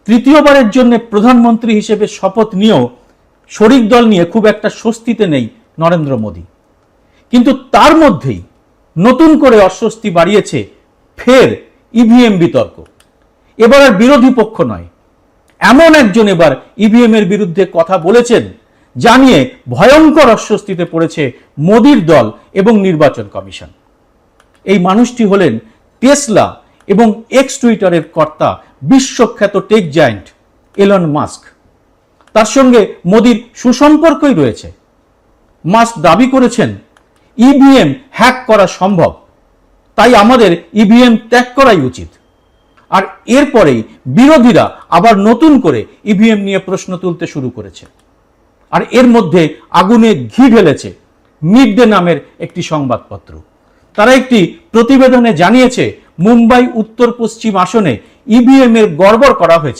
তৃতীয়বারের জন্য প্রধানমন্ত্রী হিসেবে শপথ নিয়েও শরিক দল নিয়ে খুব একটা স্বস্তিতে নেই নরেন্দ্র মোদী। কিন্তু তার মধ্যেই নতুন করে অস্বস্তি বাড়িয়েছে ফের ইভিএম বিতর্ক। এবার আর বিরোধী পক্ষ নয়, এমন একজন এবার ইভিএম এর বিরুদ্ধে কথা বলেছেন, জানিয়ে ভয়ঙ্কর অস্বস্তিতে পড়েছে মোদীর দল এবং নির্বাচন কমিশন। এই মানুষটি হলেন টেসলা এবং এক্স টুইটারের কর্তা বিশ্বখ্যাত টেক জায়ান্ট এলন মাস্ক। তার সঙ্গে মোদীর সুসম্পর্কই রয়েছে। মাস্ক দাবি করেছেন ইভিএম হ্যাক করা সম্ভব, তাই আমাদের ইভিএম ত্যাগ করাই উচিত। আর এরপরেই বিরোধীরা আবার নতুন করে ইভিএম নিয়ে প্রশ্ন তুলতে শুরু করেছে। আর এর মধ্যে আগুনে ঘি ঢেলেছে মিড ডে নামের একটি সংবাদপত্র। তারা একটি প্রতিবেদনে জানিয়েছে মুম্বাই উত্তর পশ্চিম আসনে ইভিএম এর গড়বড় করা হয়েছে।